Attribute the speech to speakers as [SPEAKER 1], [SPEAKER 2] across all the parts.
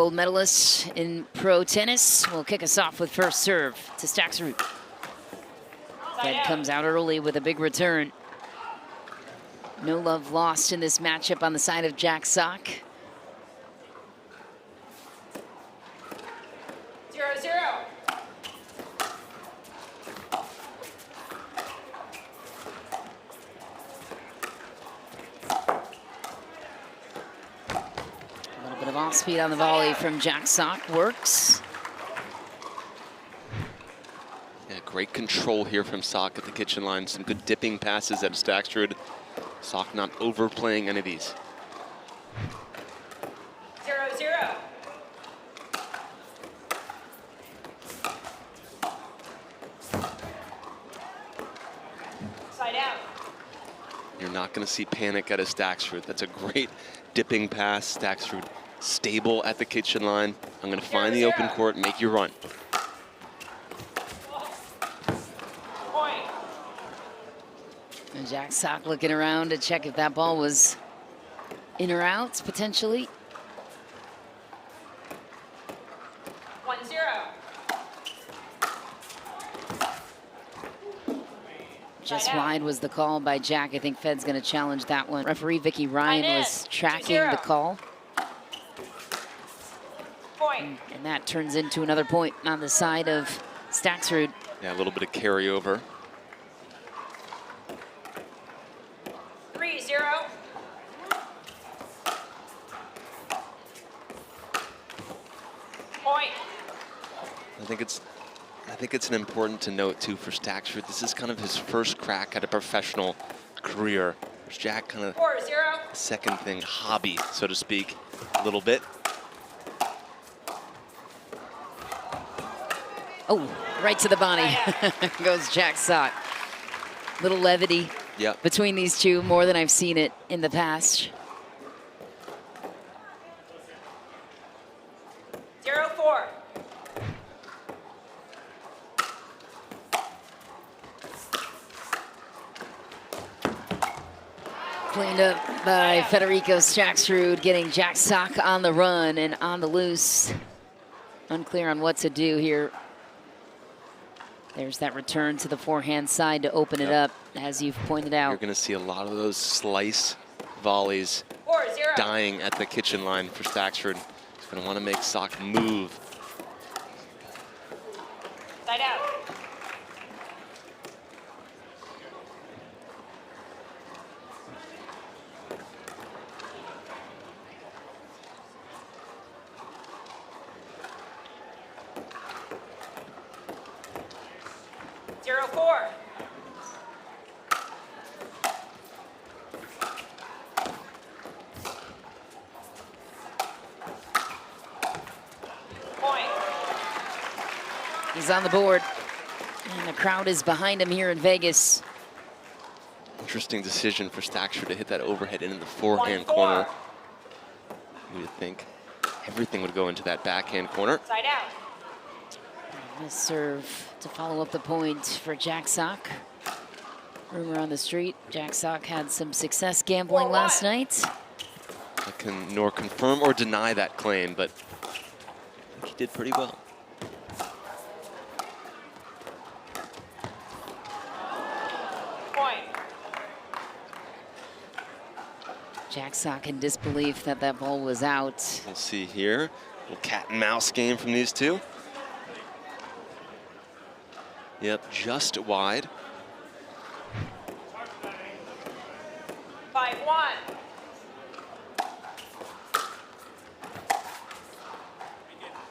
[SPEAKER 1] gold medalist in pro tennis, will kick us off with first serve to Staksrud. Fed comes out early with a big return. No love lost in this matchup on the side of Jack Sock.
[SPEAKER 2] 0-0.
[SPEAKER 1] A little bit of off speed on the volley from Jack Sock works.
[SPEAKER 3] Yeah, great control here from Sock at the kitchen line. Some good dipping passes at Staksrud. Sock not overplaying any of these.
[SPEAKER 2] 0-0. Side out.
[SPEAKER 3] You're not going to see panic out of Staksrud. That's a great dipping pass. Staksrud stable at the kitchen line. I'm going to find the open court, make you run.
[SPEAKER 2] Point.
[SPEAKER 1] And Jack Sock looking around to check if that ball was in or out, potentially.
[SPEAKER 2] 1-0.
[SPEAKER 1] Just wide was the call by Jack. I think Fed's going to challenge that one. Referee Vicky Ryan was tracking the call.
[SPEAKER 2] Point.
[SPEAKER 1] And that turns into another point on the side of Staksrud.
[SPEAKER 3] Yeah, a little bit of carryover.
[SPEAKER 2] 3-0. Point.
[SPEAKER 3] I think it's an important to note too for Staksrud. This is kind of his first crack at a professional career. There's Jack kind of
[SPEAKER 2] 4-0.
[SPEAKER 3] second thing, hobby, so to speak, a little bit.
[SPEAKER 1] Oh, right to the body goes Jack Sock. Little levity between these two, more than I've seen it in the past.
[SPEAKER 2] 0-4.
[SPEAKER 1] Cleaned up by Federico Staksrud, getting Jack Sock on the run and on the loose. Unclear on what to do here. There's that return to the forehand side to open it up, as you've pointed out.
[SPEAKER 3] You're going to see a lot of those slice volleys
[SPEAKER 2] 4-0.
[SPEAKER 3] dying at the kitchen line for Staksrud. He's going to want to make Sock move.
[SPEAKER 2] Side out.
[SPEAKER 1] He's on the board, and the crowd is behind him here in Vegas.
[SPEAKER 3] Interesting decision for Staksrud to hit that overhead into the forehand corner. You would think everything would go into that backhand corner.
[SPEAKER 2] Side out.
[SPEAKER 1] This serve to follow up the point for Jack Sock. Rumor on the street, Jack Sock had some success gambling last night.
[SPEAKER 3] I can nor confirm or deny that claim, but I think he did pretty well.
[SPEAKER 1] Jack Sock in disbelief that that ball was out.
[SPEAKER 3] We'll see here. A little cat and mouse game from these two. Yep, just wide.
[SPEAKER 2] 5-1.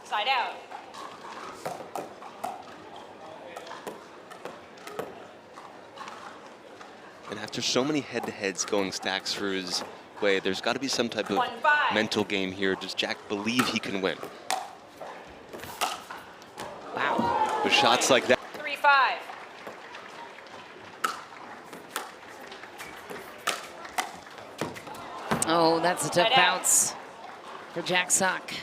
[SPEAKER 2] Side out.
[SPEAKER 3] And after so many head-to-heads going Staksrud's way, there's got to be some type of
[SPEAKER 2] 1-5.
[SPEAKER 3] mental game here. Does Jack believe he can win?
[SPEAKER 1] Wow.
[SPEAKER 3] With shots like that.
[SPEAKER 2] 3-5.
[SPEAKER 1] Oh, that's a tough bounce for Jack Sock.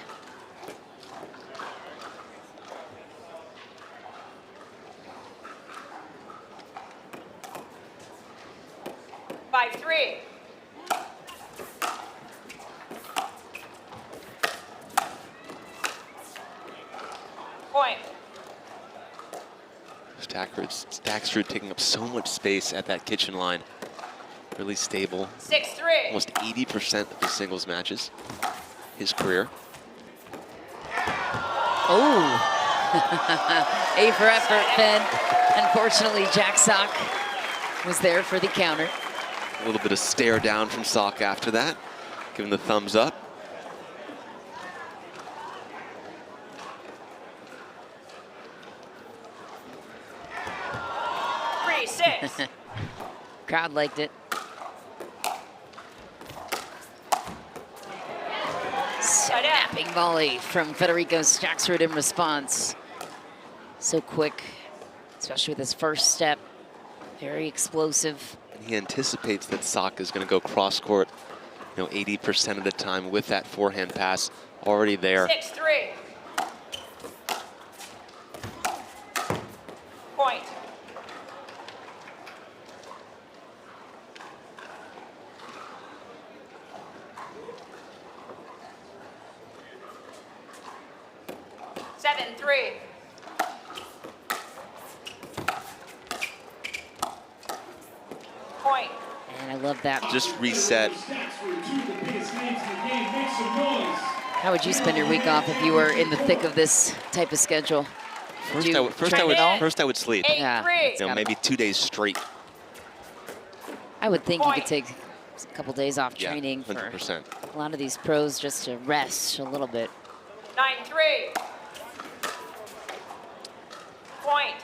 [SPEAKER 2] Point.
[SPEAKER 3] Staksrud taking up so much space at that kitchen line. Really stable.
[SPEAKER 2] 6-3.
[SPEAKER 3] Almost 80% of his singles matches, his career.
[SPEAKER 1] Oh. A for effort, Fed. Unfortunately, Jack Sock was there for the counter.
[SPEAKER 3] A little bit of stare down from Sock after that. Give him the thumbs up.
[SPEAKER 1] Crowd liked it. Snapping volley from Federico Staksrud in response. So quick, especially with his first step. Very explosive.
[SPEAKER 3] And he anticipates that Sock is going to go cross court, 80% of the time with that forehand pass already there.
[SPEAKER 2] 6-3. Point. Point.
[SPEAKER 1] And I love that.
[SPEAKER 3] Just reset.
[SPEAKER 1] How would you spend your week off if you were in the thick of this type of schedule?
[SPEAKER 3] First I would sleep.
[SPEAKER 1] Yeah,
[SPEAKER 3] maybe 2 days straight.
[SPEAKER 1] I would think you could take a couple days off training
[SPEAKER 3] 100%.
[SPEAKER 1] for a lot of these pros just to rest a little bit.
[SPEAKER 2] 9-3. Point.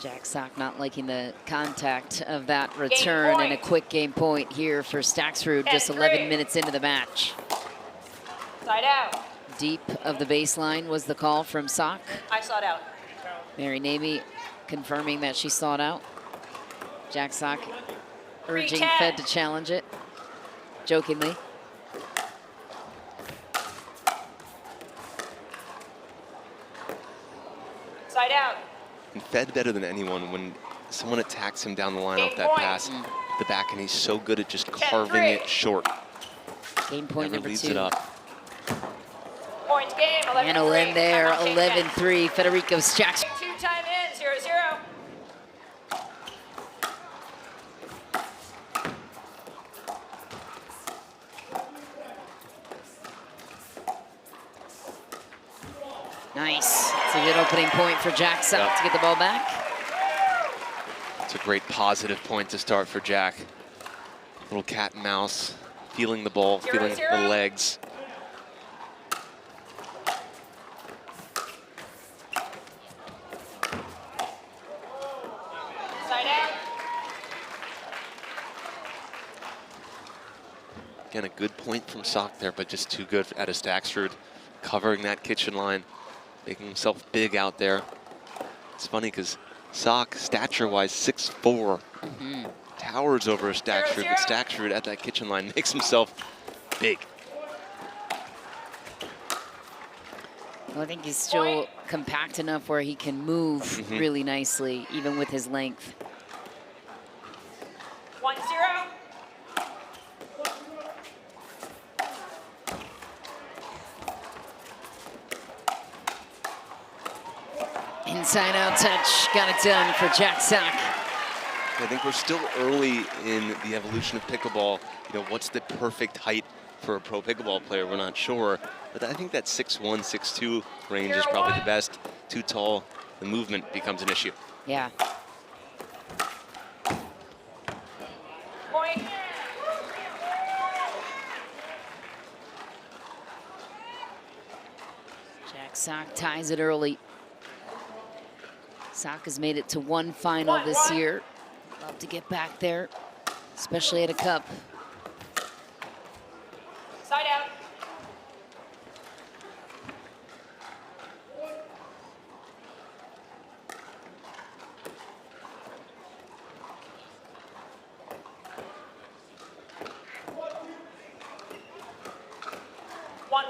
[SPEAKER 1] Jack Sock not liking the contact of that return, and a quick game point here for Staksrud, just 11 minutes into the match.
[SPEAKER 2] Side out.
[SPEAKER 1] Deep of the baseline was the call from Sock.
[SPEAKER 2] I saw it out.
[SPEAKER 1] Mary Navy confirming that she saw it out. Jack Sock urging Fed to challenge it, jokingly.
[SPEAKER 2] Side out.
[SPEAKER 3] And Fed better than anyone when someone attacks him down the line off that pass, the back, and he's so good at just carving it short.
[SPEAKER 1] Game point
[SPEAKER 3] Never
[SPEAKER 1] number
[SPEAKER 3] leaves
[SPEAKER 1] 2.
[SPEAKER 3] it up.
[SPEAKER 2] Point game, 11-3.
[SPEAKER 1] And a win there, 11-3. Federico Staksrud.
[SPEAKER 2] 2-time in, 0-0.
[SPEAKER 1] Nice. It's a good opening point for Jack Sock to get the ball back.
[SPEAKER 3] It's a great positive point to start for Jack. Little cat and mouse, feeling the ball, feeling the legs.
[SPEAKER 2] Side out.
[SPEAKER 3] Again, a good point from Sock there, but just too good at a Staksrud, covering that kitchen line, making himself big out there. It's funny because Sock, stature-wise, 6'4", towers over a Staksrud, but Staksrud at that kitchen line makes himself big.
[SPEAKER 1] Well, I think he's still compact enough where he can move really nicely, even with his length.
[SPEAKER 2] 1-0.
[SPEAKER 1] Inside out touch, got it done for Jack Sock.
[SPEAKER 3] I think we're still early in the evolution of pickleball. What's the perfect height for a pro pickleball player? We're not sure. But I think that 6'1", 6'2" range is probably the best. Too tall, the movement becomes an issue.
[SPEAKER 1] Yeah.
[SPEAKER 2] Point.
[SPEAKER 1] Jack Sock ties it early. Sock has made it to one final this year. Love to get back there, especially at a cup.
[SPEAKER 2] Side out. One.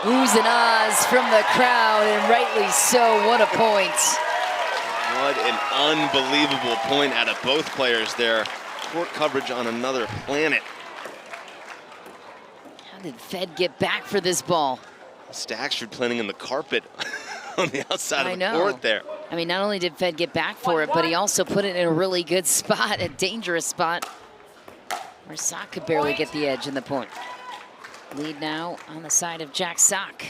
[SPEAKER 1] Oohs and ahs from the crowd, and rightly so. What a point.
[SPEAKER 3] What an unbelievable point out of both players there. Court coverage on another planet.
[SPEAKER 1] How did Fed get back for this ball?
[SPEAKER 3] Staksrud planning in the carpet on the outside of the
[SPEAKER 1] know.
[SPEAKER 3] court there.
[SPEAKER 1] I mean, not only did Fed get back for it, but he also put it in a really good spot, a dangerous spot, where Sock could barely get the edge in the point. Lead now on the side of Jack Sock.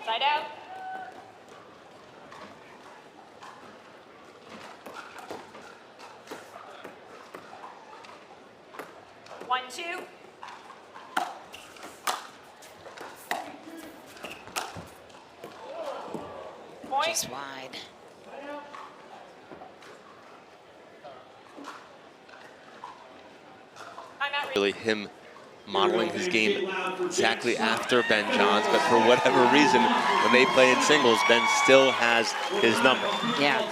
[SPEAKER 2] Side out. One, two. Point.
[SPEAKER 1] Just wide.
[SPEAKER 2] I'm not
[SPEAKER 3] Really him modeling his game exactly after Ben Johns, but for whatever reason, when they play in singles, Ben still has his number.
[SPEAKER 1] Yeah.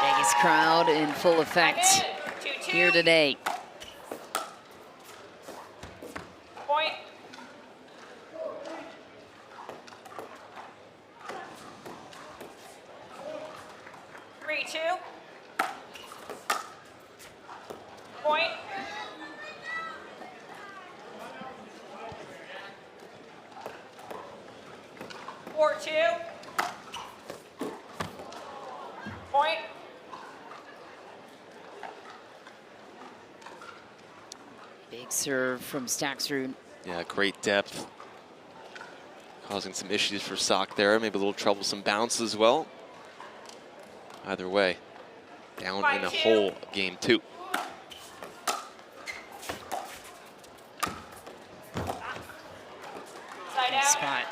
[SPEAKER 1] Vegas crowd in full effect here today.
[SPEAKER 2] Point. Three, two. Point. Four, two. Point.
[SPEAKER 1] Big serve from Staksrud.
[SPEAKER 3] Yeah, great depth. Causing some issues for Sock there. Maybe a little troublesome bounce as well. Either way, down in a hole game two.
[SPEAKER 2] Side out.
[SPEAKER 1] Spot.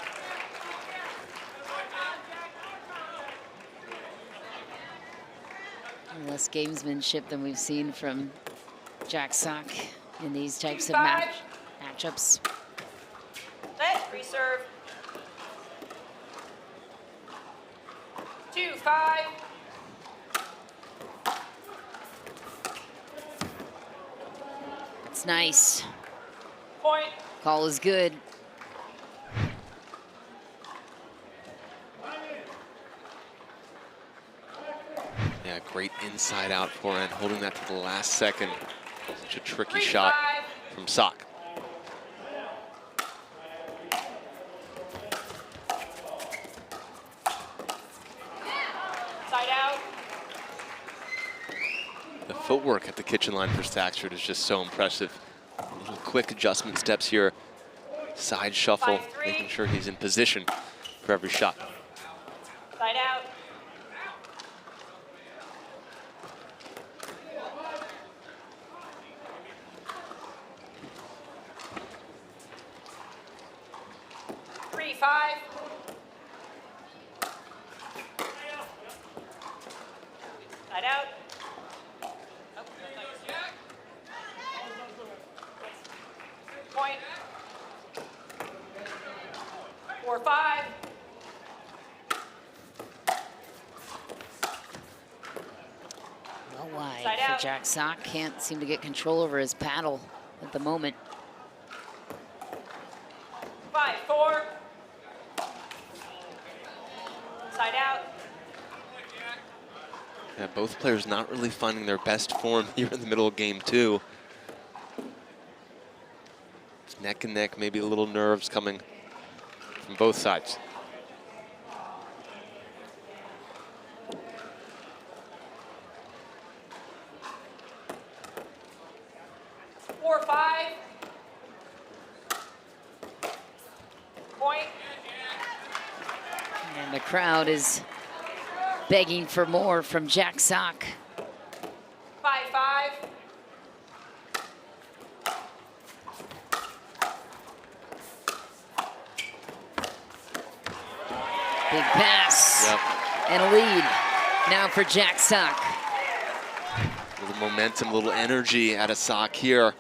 [SPEAKER 1] Less gamesmanship than we've seen from Jack Sock in these types of matchups.
[SPEAKER 2] Let reserve. 2-5.
[SPEAKER 1] It's nice.
[SPEAKER 2] Point.
[SPEAKER 1] Call is good.
[SPEAKER 3] Yeah, great inside out forehand, holding that to the last second. Such a tricky
[SPEAKER 2] 3-5.
[SPEAKER 3] shot from Sock.
[SPEAKER 2] Side out.
[SPEAKER 3] The footwork at the kitchen line for Staksrud is just so impressive. Little quick adjustment steps here. Side shuffle,
[SPEAKER 2] 5-3.
[SPEAKER 3] making sure he's in position for every shot.
[SPEAKER 2] Side out. Three, five. Side out. Point. 4-5.
[SPEAKER 1] Well wide
[SPEAKER 2] Side
[SPEAKER 1] for
[SPEAKER 2] out.
[SPEAKER 1] Jack Sock. Can't seem to get control over his paddle at the moment.
[SPEAKER 2] 5-4. Side out.
[SPEAKER 3] Yeah, both players not really finding their best form here in the middle of game two. It's neck and neck, maybe a little nerves coming from both sides.
[SPEAKER 2] Four, five. Point.
[SPEAKER 1] And the crowd is begging for more from Jack Sock.
[SPEAKER 2] 5-5.
[SPEAKER 1] Big pass.
[SPEAKER 3] Yep.
[SPEAKER 1] And a lead now for Jack Sock.
[SPEAKER 3] A little momentum, a little energy out of Sock here.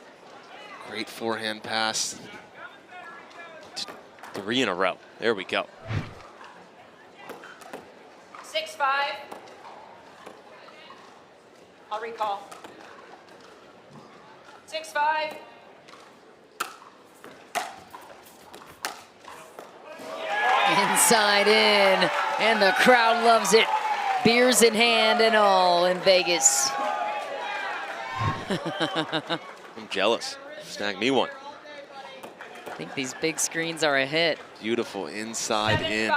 [SPEAKER 3] Great forehand pass. 3 in a row. There we go.
[SPEAKER 2] 6-5. I'll recall. 6-5.
[SPEAKER 1] Inside in, and the crowd loves it. Beers in hand and all in Vegas.
[SPEAKER 3] I'm jealous. Snag me one.
[SPEAKER 1] I think these big screens are a hit.
[SPEAKER 3] Beautiful inside in.
[SPEAKER 2] 7-5.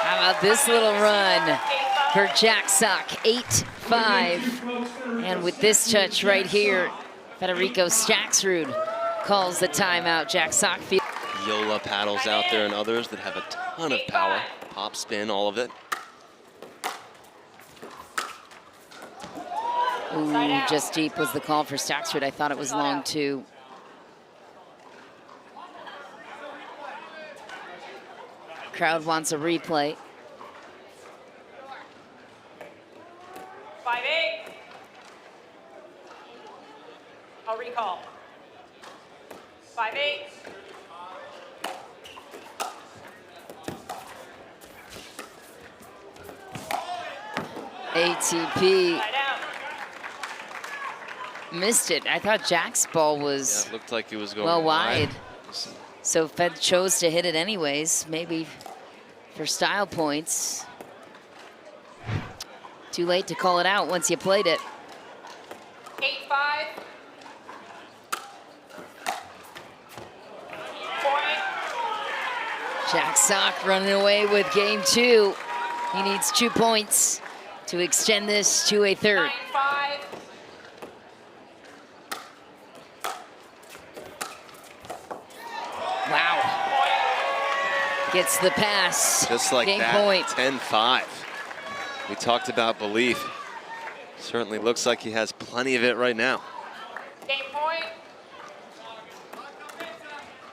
[SPEAKER 1] How about this little run for Jack Sock? 8-5. And with this touch right here, Federico Staksrud calls the timeout. Jack Sock field.
[SPEAKER 3] Yola paddles out there and others that have a ton of power. Pop, spin, all of it.
[SPEAKER 1] Ooh, just deep was the call for Staksrud. I thought it was long too. Crowd wants a replay.
[SPEAKER 2] 5-8. I'll recall. 5-8.
[SPEAKER 1] ATP
[SPEAKER 2] Side out.
[SPEAKER 1] missed it. I thought Jack's ball
[SPEAKER 3] Yeah,
[SPEAKER 1] was
[SPEAKER 3] it looked like it was going
[SPEAKER 1] well wide.
[SPEAKER 3] wide.
[SPEAKER 1] So Fed chose to hit it anyways, maybe for style points. Too late to call it out once you played it.
[SPEAKER 2] 8-5. Point.
[SPEAKER 1] Jack Sock running away with game 2. He needs 2 points to extend this to a third.
[SPEAKER 2] 9-5.
[SPEAKER 1] Wow. Gets the pass.
[SPEAKER 3] Just like
[SPEAKER 1] game
[SPEAKER 3] that,
[SPEAKER 1] point.
[SPEAKER 3] 10-5. We talked about belief. Certainly looks like he has plenty of it right now.
[SPEAKER 2] Game point.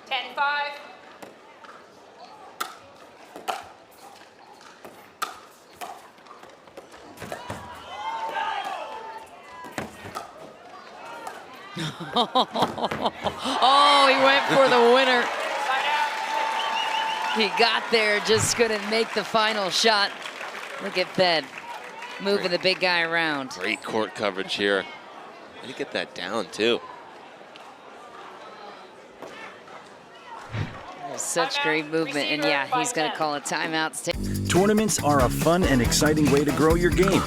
[SPEAKER 2] 10-5.
[SPEAKER 1] Oh, he went for the winner.
[SPEAKER 2] Side out.
[SPEAKER 1] He got there, just couldn't make the final shot. Look at Fed moving the big guy around.
[SPEAKER 3] Great court coverage here. How do you get that down, too?
[SPEAKER 1] Such great movement, and yeah, he's going to call a timeout.
[SPEAKER 4] Tournaments are a fun and exciting way to grow your game.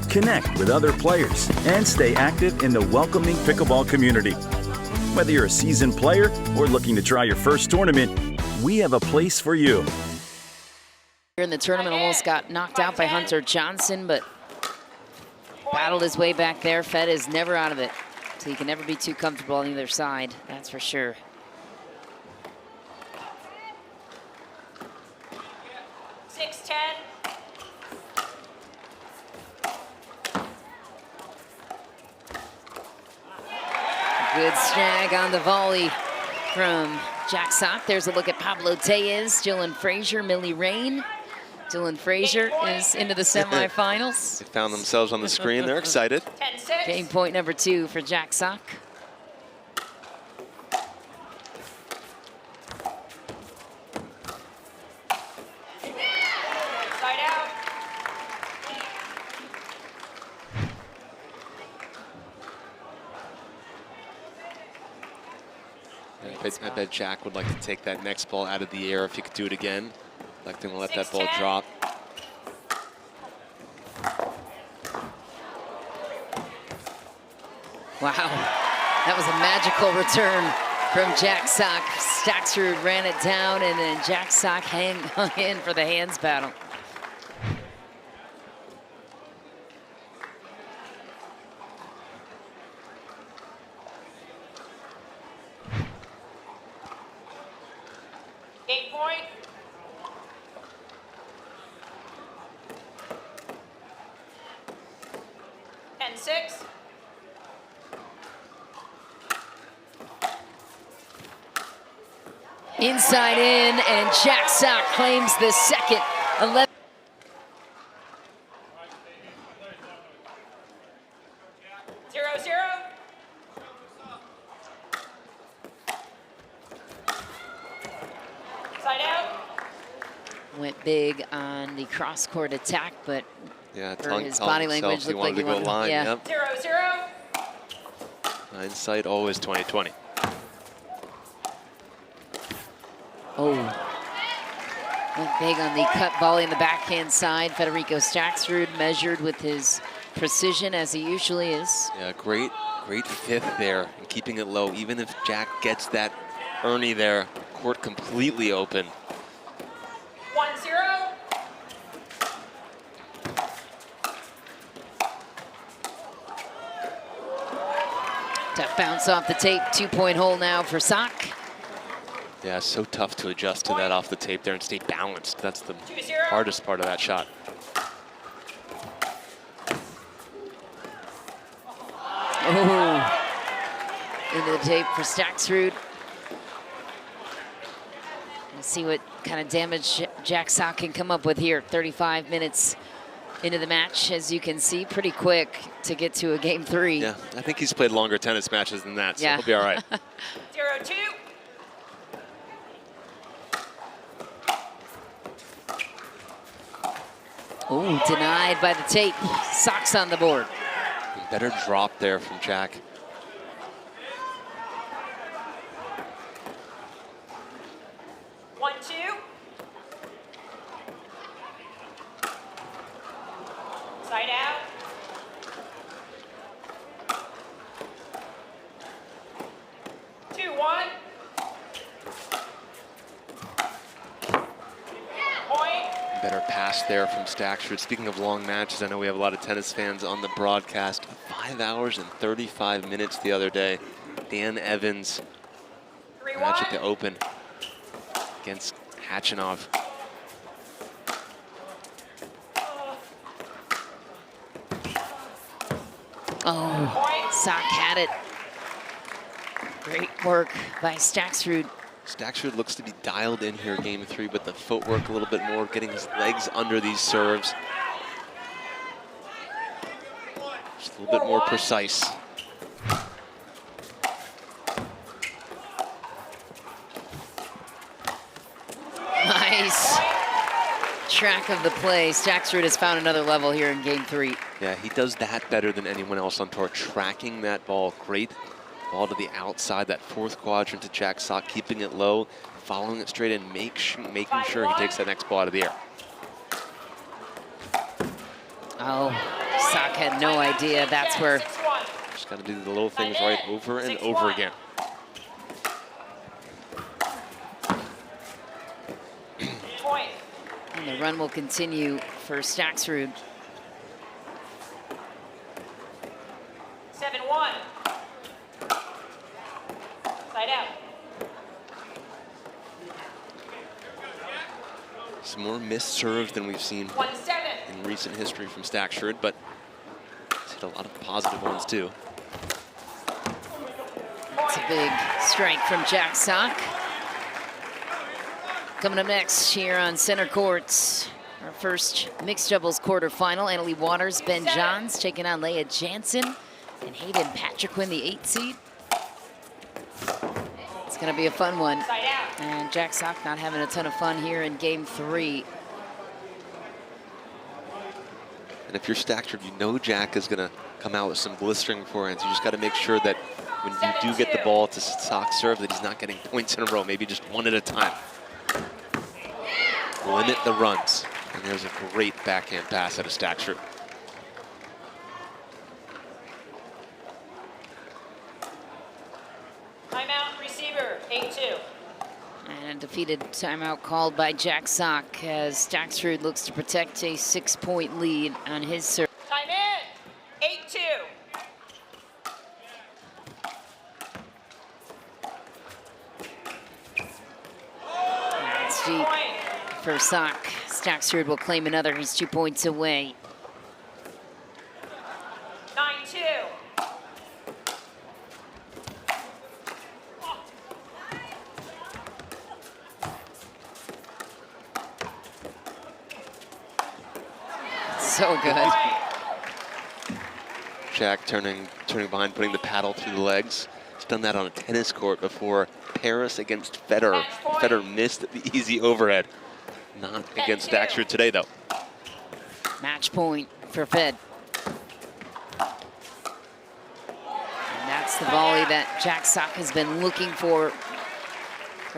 [SPEAKER 4] Connect with other players and stay active in the welcoming pickleball community. Whether you're a seasoned player or looking to try your first tournament, we have a place for you.
[SPEAKER 1] Here in the tournament, almost got knocked out by Hunter Johnson, but battled his way back there. Fed is never out of it, so he can never be too comfortable on either side, that's for sure. Good snag on the volley from Jack Sock. There's a look at Pablo Tellez, Dylan Frazier, Millie Rain. Dylan Frazier is into the semifinals.
[SPEAKER 3] They found themselves on the screen. They're excited.
[SPEAKER 2] 10-6.
[SPEAKER 1] Game point number 2 for Jack Sock.
[SPEAKER 2] Side out.
[SPEAKER 3] I bet Jack would like to take that next ball out of the air if he could do it again. Electing to let that ball drop.
[SPEAKER 1] Wow, that was a magical return from Jack Sock. Staksrud ran it down, and then Jack Sock hung in for the hands battle.
[SPEAKER 2] Game point. And 6.
[SPEAKER 1] Inside in, and Jack Sock claims the second 11.
[SPEAKER 2] 0-0. Side out.
[SPEAKER 1] Went big on the cross-court attack, but
[SPEAKER 3] Yeah,
[SPEAKER 1] for
[SPEAKER 3] telling
[SPEAKER 1] his body
[SPEAKER 3] himself
[SPEAKER 1] language
[SPEAKER 3] he
[SPEAKER 1] looked like
[SPEAKER 3] wanted to go line.
[SPEAKER 1] yeah.
[SPEAKER 3] Yep.
[SPEAKER 2] 0-0.
[SPEAKER 3] Hindsight always 20/20.
[SPEAKER 1] Oh. Went big on the cut volley in the backhand side. Federico Staksrud measured with his precision as he usually is.
[SPEAKER 3] Yeah, great fifth there and keeping it low. Even if Jack gets that Ernie there, court completely open.
[SPEAKER 2] 1-0.
[SPEAKER 1] Tough bounce off the tape. 2-point hole now for Sock.
[SPEAKER 3] Yeah, so tough to adjust to that off the tape there and stay balanced. That's the
[SPEAKER 2] 2-0.
[SPEAKER 3] hardest part of that shot.
[SPEAKER 1] Oh. Into the tape for Staksrud. Let's see what kind of damage Jack Sock can come up with here. 35 minutes into the match, as you can see, pretty quick to get to a game 3.
[SPEAKER 3] Yeah, I think he's played longer tennis matches than that, so
[SPEAKER 1] Yeah.
[SPEAKER 3] he'll be all right.
[SPEAKER 2] 0-2.
[SPEAKER 1] Oh, denied by the tape. Sock's on the board.
[SPEAKER 3] Better drop there from Jack.
[SPEAKER 2] One, two. Side out. Two, one. Point.
[SPEAKER 3] Better pass there from Staksrud. Speaking of long matches, I know we have a lot of tennis fans on the broadcast. 5 hours and 35 minutes the other day. Dan Evans,
[SPEAKER 2] 3-1.
[SPEAKER 3] match at the Open against Hachinov.
[SPEAKER 1] Oh, Sock had it. Great work by Staksrud.
[SPEAKER 3] Staksrud looks to be dialed in here game 3, but the footwork a little bit more, getting his legs under these serves. Just a little bit more precise.
[SPEAKER 1] Nice track of the play. Staksrud has found another level here in game 3.
[SPEAKER 3] Yeah, he does that better than anyone else on tour, tracking that ball. Great ball to the outside, that fourth quadrant to Jack Sock, keeping it low, following it straight and making sure he takes that next ball out of the air.
[SPEAKER 1] Oh, Sock had no idea that's where.
[SPEAKER 3] Just got to do the little things right over and over again.
[SPEAKER 2] Point.
[SPEAKER 1] And the run will continue for Staksrud.
[SPEAKER 2] 7-1. Side out.
[SPEAKER 3] Some more missed serves than we've seen
[SPEAKER 2] 1-7.
[SPEAKER 3] in recent history from Staksrud, but he's hit a lot of positive ones too.
[SPEAKER 1] It's a big strike from Jack Sock. Coming up next here on center courts, our first mixed doubles quarterfinal. Annalie Waters, Ben Johns taking on Leah Jansen and Hayden Patriquin, the 8 seed. It's going to be a fun one.
[SPEAKER 2] Side out.
[SPEAKER 1] And Jack Sock not having a ton of fun here in game 3.
[SPEAKER 3] And if you're Staksrud, you know Jack is going to come out with some blistering forehands. You just got to make sure that when you do get the ball to Sock serve, that he's not getting points in a row, maybe just one at a time. Limit the runs. And there's a great backhand pass out of Staksrud.
[SPEAKER 2] Timeout, receiver, 8-2.
[SPEAKER 1] And a defeated timeout called by Jack Sock as Staksrud looks to protect a 6-point lead on his serve.
[SPEAKER 2] Time in, 8-2.
[SPEAKER 1] That's deep for Sock. Staksrud will claim another. He's 2 points away.
[SPEAKER 2] 9-2.
[SPEAKER 1] So good.
[SPEAKER 3] Jack turning behind, putting the paddle through the legs. He's done that on a tennis court before. Paris against Federer. Federer missed the easy overhead. Not against Staksrud today, though.
[SPEAKER 1] Match point for Fed. And that's the volley that Jack Sock has been looking for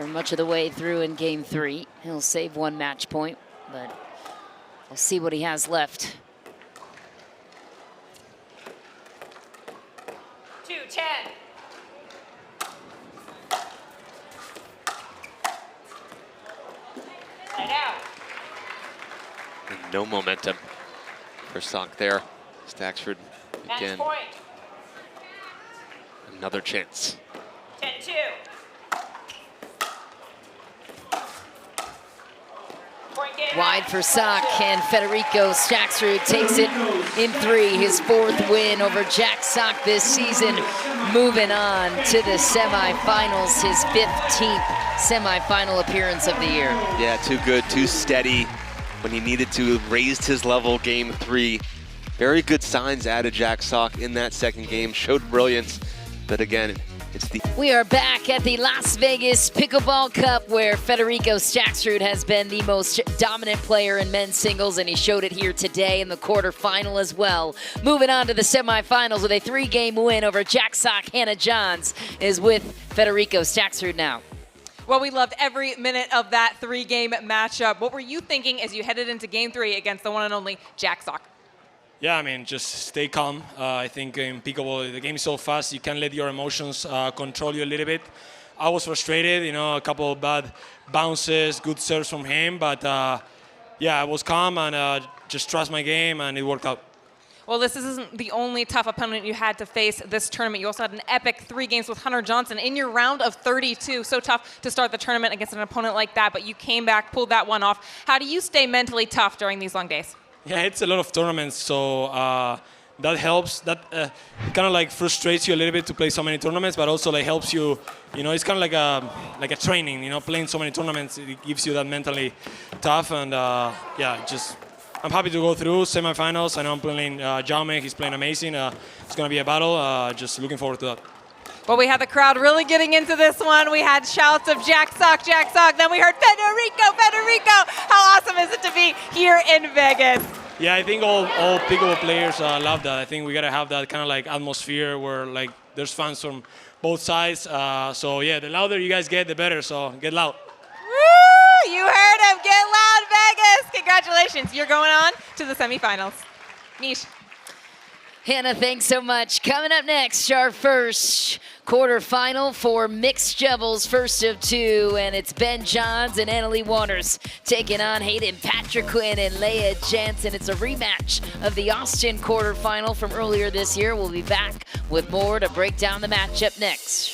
[SPEAKER 1] much of the way through in game 3. He'll save 1 match point, but we'll see what he has left.
[SPEAKER 2] 2-10. Side out.
[SPEAKER 3] And no momentum for Sock there. Staksrud again.
[SPEAKER 2] Match point.
[SPEAKER 3] Another chance.
[SPEAKER 2] 10-2. Point game.
[SPEAKER 1] Wide for Sock, and Federico Staksrud takes it in 3, his 4th win over Jack Sock this season. Moving on to the semifinals, his 15th semifinal appearance of the year.
[SPEAKER 3] Yeah, too good, too steady when he needed to. Raised his level game 3. Very good signs out of Jack Sock in that second game. Showed brilliance, but again, it's the...
[SPEAKER 1] We are back at the Las Vegas Pickleball Cup, where Federico Staksrud has been the most dominant player in men's singles, and he showed it here today in the quarterfinal as well. Moving on to the semifinals with a 3-game win over Jack Sock. Hannah Johns is with Federico Staksrud now.
[SPEAKER 5] Well, we loved every minute of that 3-game matchup. What were you thinking as you headed into game 3 against the one and only Jack Sock?
[SPEAKER 6] Yeah, I mean, just stay calm. I think in pickleball, the game is so fast, you can't let your emotions control you a little bit. I was frustrated, you know, a couple of bad bounces, good serves from him, but yeah, I was calm and just trust my game, and it worked out.
[SPEAKER 5] Well, this isn't the only tough opponent you had to face this tournament. You also had an epic 3 games with Hunter Johnson in your round of 32. So tough to start the tournament against an opponent like that, but you came back, pulled that one off. How do you stay mentally tough during these long days?
[SPEAKER 6] Yeah, it's a lot of tournaments, so that helps. That kind of like frustrates you a little bit to play so many tournaments, but also like helps you. You know, it's kind of like a training. You know, playing so many tournaments, it gives you that mentally tough. And yeah, just I'm happy to go through semifinals. I know I'm playing Jaume. He's playing amazing. It's gonna be a battle. Just looking forward to that.
[SPEAKER 5] Well, we had the crowd really getting into this one. We had shouts of Jack Sock, Jack Sock. Then we heard Federico, Federico. How awesome is it to be here in Vegas?
[SPEAKER 6] Yeah, I think all pickleball players love that. I think we gotta have that kind of like atmosphere where like there's fans from both sides. So yeah, the louder you guys get, the better. So get loud.
[SPEAKER 5] Woo! You heard him. Get loud, Vegas. Congratulations. You're going on to the semifinals. Mish.
[SPEAKER 1] Hannah, thanks so much. Coming up next, our first quarterfinal for mixed doubles, first of 2, and it's Ben Johns and Annalie Waters taking on Hayden Patriquin and Leah Jansen. It's a rematch of the Austin quarterfinal from earlier this year. We'll be back with more to break down the matchup next.